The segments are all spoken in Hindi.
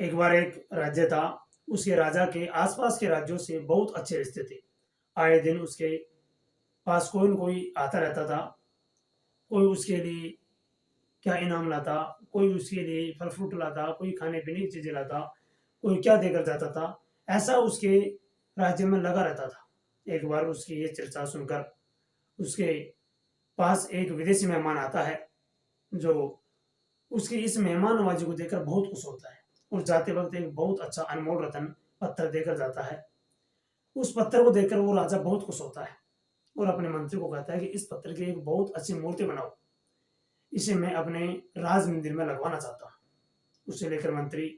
एक बार एक राज्य था, उसके राजा के आसपास के राज्यों से बहुत अच्छे रिश्ते थे। आए दिन उसके पास कोई न कोई आता रहता था, कोई उसके लिए क्या इनाम लाता, कोई उसके लिए फल-फ्रूट लाता, कोई खाने-पीने की चीज़ें लाता, कोई क्या देकर जाता था। ऐसा उसके राज्य में लगा रहता था। एक बार उसकी ये चर्चा सुनकर उसके पास एक विदेशी मेहमान आता है, जो उसकी इस मेहमान नवाज़ी को देखकर बहुत खुश होता है और जाते वक़्त एक बहुत अच्छा अनमोल रत्न पत्थर देकर जाता है। उस पत्थर को देखकर वो राजा बहुत खुश होता है और अपने मंत्री को कहता है कि इस पत्थर की एक बहुत अच्छी मूर्ति बनाओ। इसे मैं अपने राज मंदिर में लगवाना चाहता हूँ। उसे लेकर मंत्री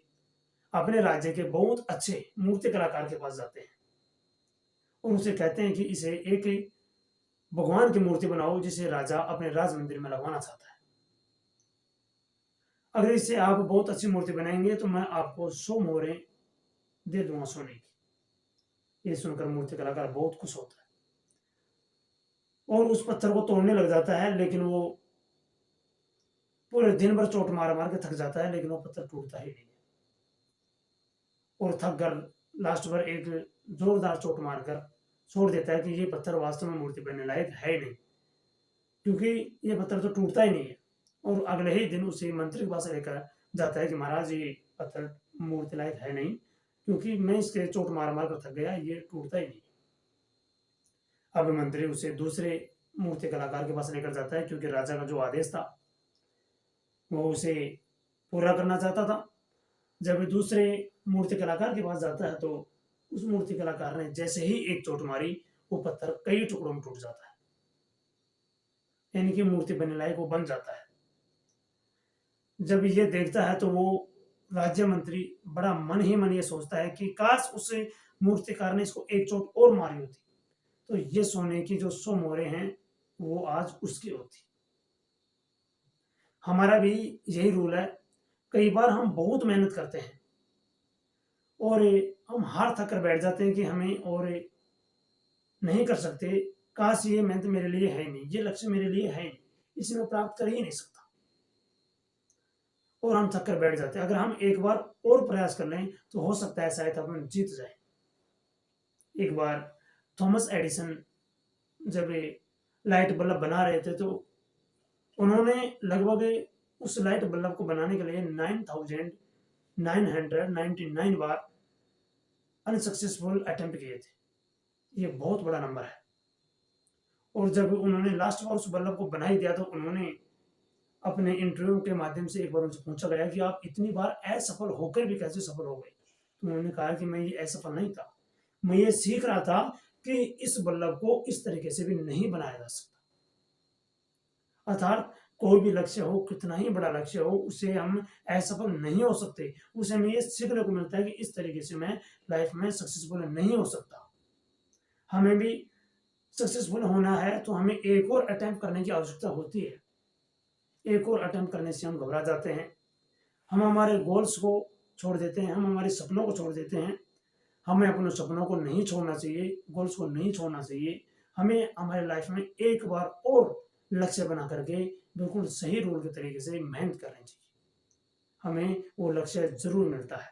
अपने राज्य के बहुत अच्छे मूर्ति कलाकार के पास जाते हैं और उसे कहते हैं कि इसे एक भगवान की मूर्ति बनाओ जिसे राजा अपने राज मंदिर में लगवाना चाहता है। अगर इससे आप बहुत अच्छी मूर्ति बनाएँगे तो मैं आपको 100 मोहरें दे दूँगा सोने की। ये सुनकर मूर्ति कलाकार बहुत खुश होता है और उस पत्थर को तोड़ने लग जाता है, लेकिन वो पूरे दिन भर चोट मार-मार के थक जाता है, लेकिन वो पत्थर टूटता ही नहीं है और थक कर लास्ट पर एक जोरदार चोट मारकर छोड़ देता है कि ये पत्थर वास्तव में मूर्ति बनने लायक है ही नहीं, क्योंकि ये पत्थर तो टूटता ही नहीं है। और अगले ही दिन उसे मंत्री के पास लेकर जाता है कि महाराज ये पत्थर मूर्ति लायक है नहीं, क्योंकि मैं इसके चोट मार-मार कर थक गया, ये टूटता ही नहीं। अब मंत्री उसे दूसरे मूर्ति कलाकार के पास लेकर जाता है, क्योंकि राजा का जो आदेश था वो उसे पूरा करना चाहता था। जब दूसरे मूर्ति कलाकार के पास जाता है तो उस मूर्ति कलाकार ने जैसे ही एक चोट मारी, वो पत्थर कई टुकड़ों में टूट जाता है, यानी कि मूर्ति बनने लायक वो बन जाता है। जब ये देखता है तो वो राज्य मंत्री बड़ा मन ही मन ये सोचता है कि काश उस मूर्तिकार ने इसको एक चोट और मारी होती, तो ये सोने की जो 100 मोहरें हैं वो आज उसकी होती। हमारा भी यही रूल है। कई बार हम बहुत मेहनत करते हैं और हम हार थक कर बैठ जाते हैं कि हमें और नहीं कर सकते, काश ये मेहनत मेरे लिए है नहीं, ये लक्ष्य मेरे लिए है नहीं, इसे मैं प्राप्त कर ही नहीं सकता और हम थक कर बैठ जाते हैं। अगर हम एक बार और प्रयास कर लें तो हो सकता है शायद हम जीत जाएँ। एक बार थॉमस एडिसन जब लाइट बल्ब बना रहे थे तो उन्होंने लगभग उस लाइट बल्ब को बनाने के लिए 9999 बार अनसक्सेसफुल अटेम्प्ट किए थे। ये बहुत बड़ा नंबर है और जब उन्होंने लास्ट बार उस बल्ब को बना ही दिया तो उन्होंने अपने इंटरव्यू के माध्यम से एक बार उनसे पूछा गया कि आप इतनी बार असफल होकर भी कैसे सफल हो गए? तो उन्होंने कहा कि मैं ये असफल नहीं था, मैं ये सीख रहा था कि इस बल्ब को इस तरीके से भी नहीं बनाया जा सकता। अर्थात कोई भी लक्ष्य हो, कितना ही बड़ा लक्ष्य हो, उसे हम असफल नहीं हो सकते। उसे हमें ये सीखने को मिलता है कि इस तरीके से मैं लाइफ में सक्सेसफुल नहीं हो सकता। हमें भी सक्सेसफुल होना है तो हमें एक और अटेम्प्ट करने की आवश्यकता होती है। एक और अटेम्प्ट करने से हम घबरा जाते हैं। हम हमारे गोल्स को छोड़ देते हैं, हम हमारे सपनों को छोड़ देते हैं। हमें अपने सपनों को नहीं छोड़ना चाहिए, गोल्स को नहीं छोड़ना चाहिए। हमें हमारी लाइफ में एक बार और लक्ष्य बना करके बिल्कुल सही रूल के तरीके से मेहनत करनी चाहिए। हमें वो लक्ष्य ज़रूर मिलता है।